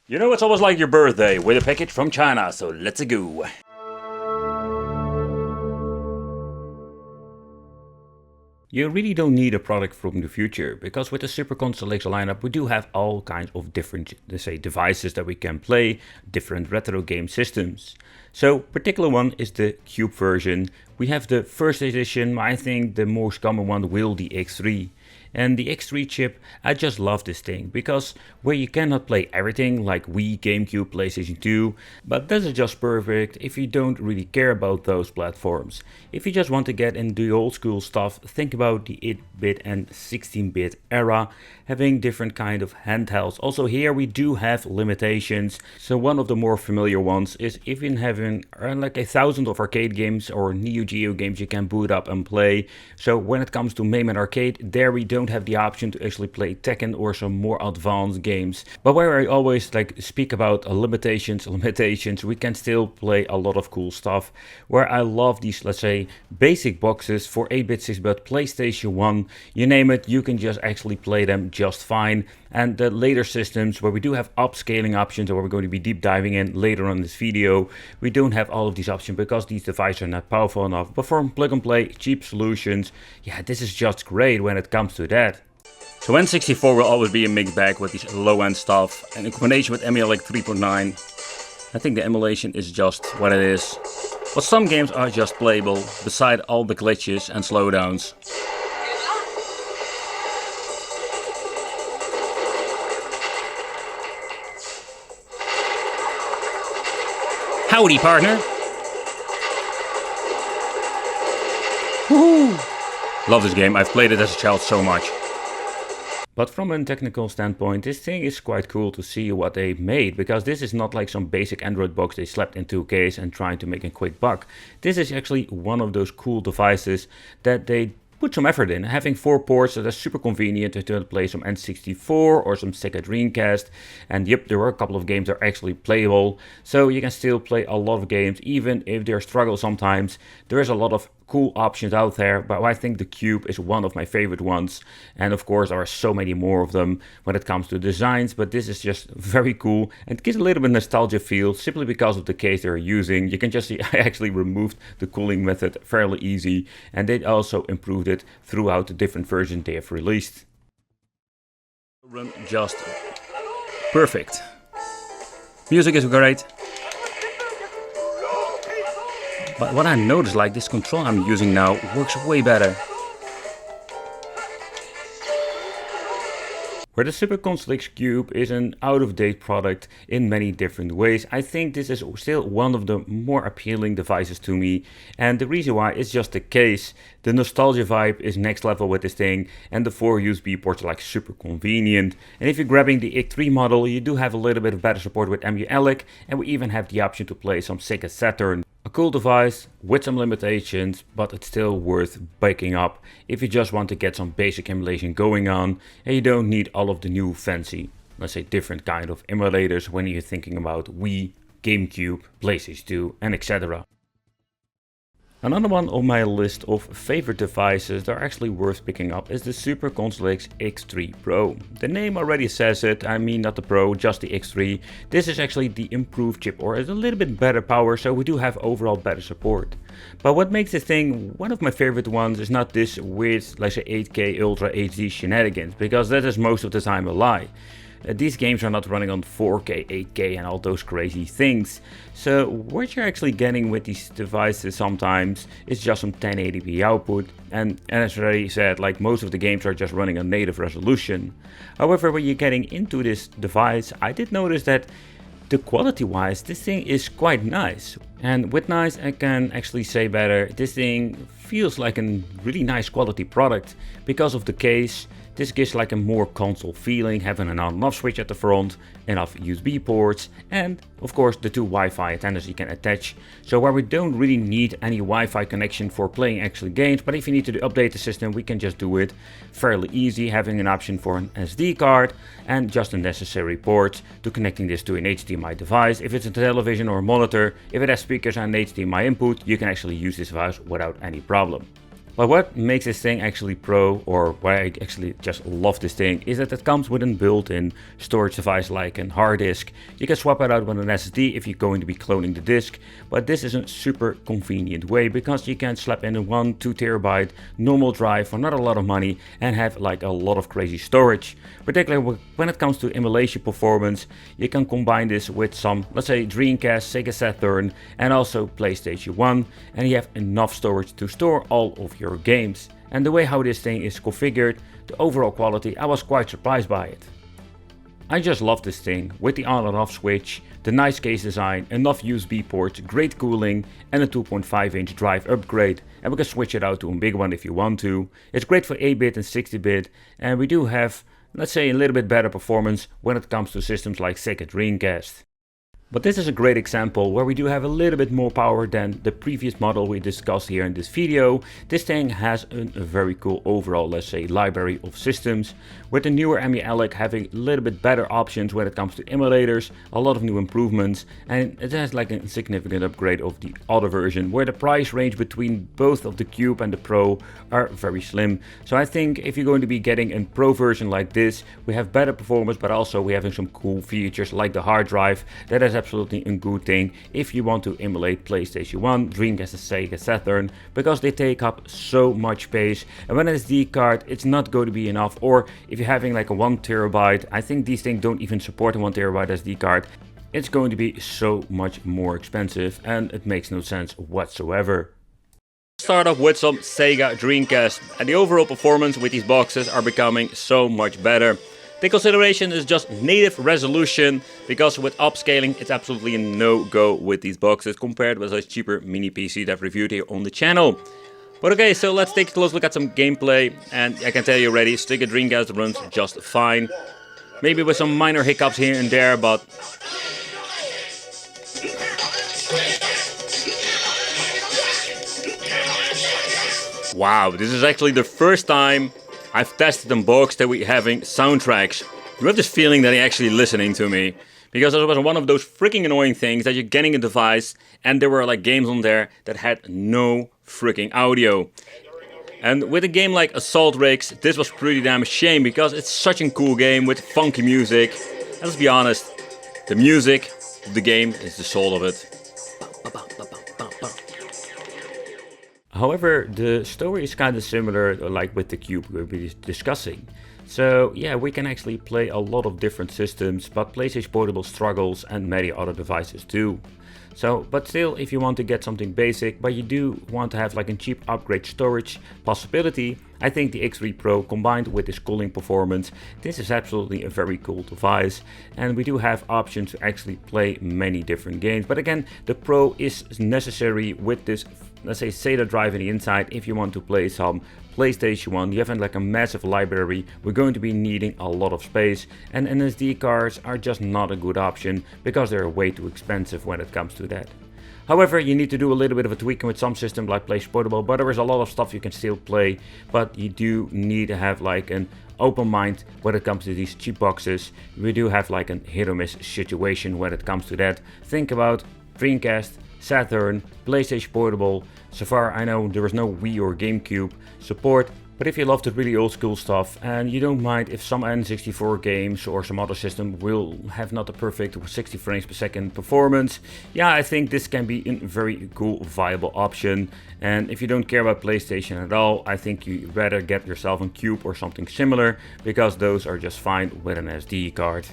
You know, it's almost like your birthday with a package from China, so let's go. You really don't need a product from the future, because with the Super Console X lineup we do have all kinds of different, let's say, devices that we can play, different retro game systems. So particular one is the Cube version. We have the first edition, I think the most common one will the X3. And the X3 chip, I just love this thing, because where you cannot play everything like Wii, GameCube, PlayStation 2, but this is just perfect if you don't really care about those platforms. If you just want to get into the old school stuff, think about the 8-bit and 16-bit era, having different kind of handhelds. Also here we do have limitations, so one of the more familiar ones is even having like 1,000 of arcade games or Neo Geo games you can boot up and play. So when it comes to MAME and arcade, there we don't have the option to actually play Tekken or some more advanced games. But where I always speak about limitations, we can still play a lot of cool stuff. Where I love these, let's say, basic boxes for 8-bit, 6-bit, PlayStation 1, you name it, you can just actually play them just fine. And the later systems where we do have upscaling options, or where we're going to be deep diving in later on this video, we don't have all of these options because these devices are not powerful enough. But for plug and play cheap solutions, yeah, this is just great when it comes to that. So N64 will always be a mixed bag with these low-end stuff, and in combination with EmuElec 3.9, I think the emulation is just what it is. But some games are just playable, beside all the glitches and slowdowns. Howdy, partner! Woohoo! Love this game, I've played it as a child so much. But from a technical standpoint, this thing is quite cool to see what they made, because this is not like some basic Android box they slapped into a case and trying to make a quick buck. This is actually one of those cool devices that they put some effort in. Having 4 ports, that is super convenient to play some N64 or some Sega Dreamcast. And yep, there were a couple of games that are actually playable. So you can still play a lot of games, even if they struggle sometimes. There is a lot of cool options out there, but I think the Cube is one of my favorite ones. And of course there are so many more of them when it comes to designs, but this is just very cool and it gives a little bit nostalgia feel simply because of the case they're using. You can just see I actually removed the cooling method fairly easy, and they also improved it throughout the different versions they have released. Run just perfect. Music is great. But what I noticed, like this control I'm using now works way better. Where the Super Console X Cube is an out-of-date product in many different ways, I think this is still one of the more appealing devices to me. And the reason why is just the case. The nostalgia vibe is next level with this thing, and the 4 USB ports are like super convenient. And if you're grabbing the X3 model, you do have a little bit of better support with EmuElec, and we even have the option to play some Sega Saturn. A cool device with some limitations, but it's still worth picking up if you just want to get some basic emulation going on and you don't need all of the new fancy, let's say, different kind of emulators when you're thinking about Wii, GameCube, PlayStation 2 and etc. Another one on my list of favorite devices that are actually worth picking up is the Super Console X X3 Pro. The name already says it, I mean not the Pro, just the X3. This is actually the improved chip, or it's a little bit better power, so we do have overall better support. But what makes this thing one of my favorite ones is not this weird, let's say, 8K Ultra HD shenanigans, because that is most of the time a lie. These games are not running on 4K, 8K and all those crazy things. So what you're actually getting with these devices sometimes is just some 1080p output. And as I already said, like most of the games are just running on native resolution. However, when you're getting into this device, I did notice that the quality wise, this thing is quite nice. And with nice, I can actually say better, this thing feels like a really nice quality product because of the case. This gives like a more console feeling, having an on and off switch at the front, enough USB ports, and of course the 2 Wi-Fi antennas you can attach. So where we don't really need any Wi-Fi connection for playing actual games, but if you need to update the system, we can just do it fairly easy, having an option for an SD card and just the necessary ports to connecting this to an HDMI device. If it's a television or a monitor, if it has speakers and HDMI input, you can actually use this device without any problem. But what makes this thing actually pro, or why I actually just love this thing, is that it comes with a built-in storage device like a hard disk. You can swap it out with an SSD if you're going to be cloning the disk, but this is a super convenient way because you can slap in a 1-2 terabyte normal drive for not a lot of money and have like a lot of crazy storage. Particularly when it comes to emulation performance, you can combine this with some, let's say, Dreamcast, Sega Saturn and also PlayStation 1, and you have enough storage to store all of your games. And the way how this thing is configured, the overall quality, I was quite surprised by it. I just love this thing, with the on and off switch, the nice case design, enough USB ports, great cooling and a 2.5 inch drive upgrade, and we can switch it out to a big one if you want to. It's great for 8-bit and 60-bit, and we do have, let's say, a little bit better performance when it comes to systems like Sega Dreamcast. But this is a great example where we do have a little bit more power than the previous model we discussed here in this video. This thing has a very cool overall, let's say, library of systems, with the newer EmuElec having a little bit better options when it comes to emulators, a lot of new improvements, and it has like a significant upgrade of the other version, where the price range between both of the Cube and the Pro are very slim. So I think if you're going to be getting a Pro version like this, we have better performance, but also we have some cool features like the hard drive that is absolutely a good thing if you want to emulate PlayStation 1, Dreamcast and Sega Saturn, because they take up so much space, and when an SD card it's not going to be enough, or if you're having like a 1 terabyte, I think these things don't even support a 1 terabyte SD card, it's going to be so much more expensive and it makes no sense whatsoever. Start off with some Sega Dreamcast, and the overall performance with these boxes are becoming so much better. The consideration is just native resolution, because with upscaling it's absolutely a no-go with these boxes compared with a cheaper mini PC that I've reviewed here on the channel. But okay, so let's take a close look at some gameplay, and I can tell you already, Sega Dreamcast runs just fine. Maybe with some minor hiccups here and there, but wow, this is actually the first time I've tested unboxed that we're having soundtracks. You have this feeling that you're actually listening to me, because it was one of those freaking annoying things that you're getting a device and there were like games on there that had no freaking audio. And with a game like Assault Rigs, this was pretty damn a shame, because it's such a cool game with funky music. And let's be honest, the music of the game is the soul of it. However, the story is kind of similar like with the Cube we'll be discussing. So yeah, we can actually play a lot of different systems, but PlayStation Portable struggles and many other devices too. So, but still, if you want to get something basic, but you do want to have like a cheap upgrade storage possibility, I think the X3 Pro combined with this cooling performance, this is absolutely a very cool device. And we do have options to actually play many different games. But again, the Pro is necessary with this, let's say, SATA drive in the inside if you want to play some PlayStation 1. You have like a massive library, we're going to be needing a lot of space, and SD cards are just not a good option because they're way too expensive when it comes to that. However, you need to do a little bit of a tweaking with some systems like PlayStation Portable, but there is a lot of stuff you can still play, but you do need to have like an open mind when it comes to these cheap boxes. We do have like a hit or miss situation when it comes to that. Think about Dreamcast, Saturn, PlayStation Portable. So far I know there is no Wii or GameCube support, but if you love the really old school stuff and you don't mind if some N64 games or some other system will have not the perfect 60 frames per second performance, yeah, I think this can be a very cool viable option. And if you don't care about PlayStation at all, I think you rather get yourself a Cube or something similar, because those are just fine with an SD card.